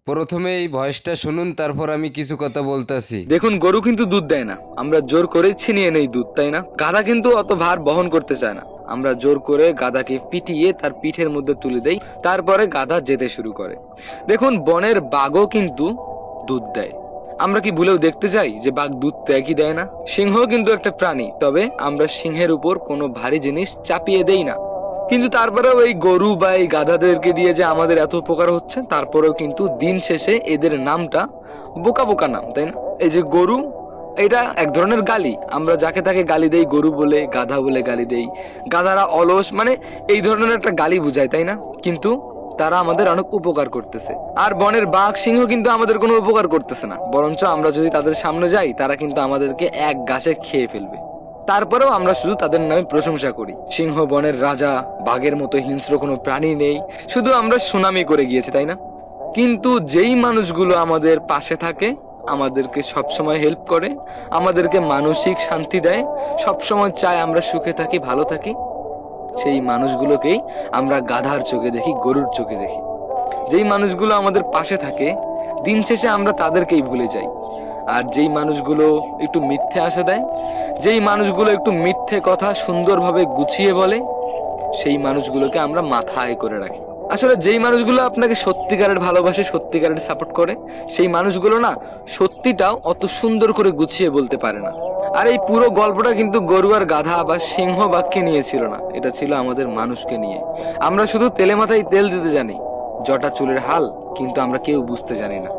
প্রথমে এই ভয়েসটা শুনুন, তারপর আমি কিছু কথা বলতেছি। দেখুন, গরু কিন্তু দুধ দেয় না, আমরা জোর করে ছিনিয়ে নেই দুধ, তাই না? গাধা কিন্তু অত ভার বহন করতে চায় না, আমরা জোর করে গাধাকে পিটিয়ে তার পিঠের মধ্যে তুলে দেই, তারপরে গাধা যেতে শুরু করে। দেখুন, বনের বাঘও কিন্তু দুধ দেয়। আমরা কি ভুলেও দেখতে চাই যে বাঘ দুধ দেয় কি দেয় না? সিংহ কিন্তু একটা প্রাণী, তবে আমরা সিংহের উপর কোনো ভারী জিনিস চাপিয়ে দেই না। কিন্তু তারপরেও এই গরু বা এই গাধাদেরকে দিয়ে যে আমাদের এত উপকার হচ্ছে, তারপরেও কিন্তু দিন শেষে এদের নামটা বোকা বোকা নাম, তাই না? এই যে গরু, এটা এক ধরনের গালি। আমরা যাকে তাকে গালি দেই, গরু বলে, গাধা বলে গালি দেই। গাধারা অলস, মানে এই ধরনের একটা গালি বুঝায়, তাই না? কিন্তু তারা আমাদের অনেক উপকার করতেছে। আর বনের বাঘ সিংহ কিন্তু আমাদের কোনো উপকার করতেছে না, বরঞ্চ আমরা যদি তাদের সামনে যাই, তারা কিন্তু আমাদেরকে এক গাছে খেয়ে ফেলবে। তারপরেও আমরা শুধু তাদের নামে প্রশংসা করি। সিংহ বনের রাজা, বাঘের মতো হিংস্র কোনো প্রাণী নেই, শুধু আমরা সুনামি করে গিয়েছি, তাই না? কিন্তু যেই মানুষগুলো আমাদের পাশে থাকে, আমাদেরকে সবসময় হেল্প করে, আমাদেরকে মানসিক শান্তি দেয়, সবসময় চায় আমরা সুখে থাকি, ভালো থাকি, সেই মানুষগুলোকেই আমরা গাধার চোখে দেখি, গরুর চোখে দেখি। যেই মানুষগুলো আমাদের পাশে থাকে, দিন শেষে আমরা তাদেরকেই ভুলে যাই। আর যেই মানুষগুলো একটু মিথ্যে আশা দেয়, যেই মানুষগুলো একটু মিথ্যে কথা সুন্দরভাবে গুছিয়ে বলে, সেই মানুষগুলোকে আমরা মাথায় করে রাখি। আসলে যেই মানুষগুলো আপনাকে সত্যিকারের ভালোবাসে, সত্যিকারের সাপোর্ট করে, সেই মানুষগুলো না সত্যিটাও অত সুন্দর করে গুছিয়ে বলতে পারে না। আর এই পুরো গল্পটা কিন্তু গরু আর গাধা বা সিংহ বাঘকে নিয়ে ছিল না, এটা ছিল আমাদের মানুষকে নিয়ে। আমরা শুধু তেলে মাথায় তেল দিতে জানি, জটা চুলের হাল কিন্তু আমরা কেউ বুঝতে জানি না।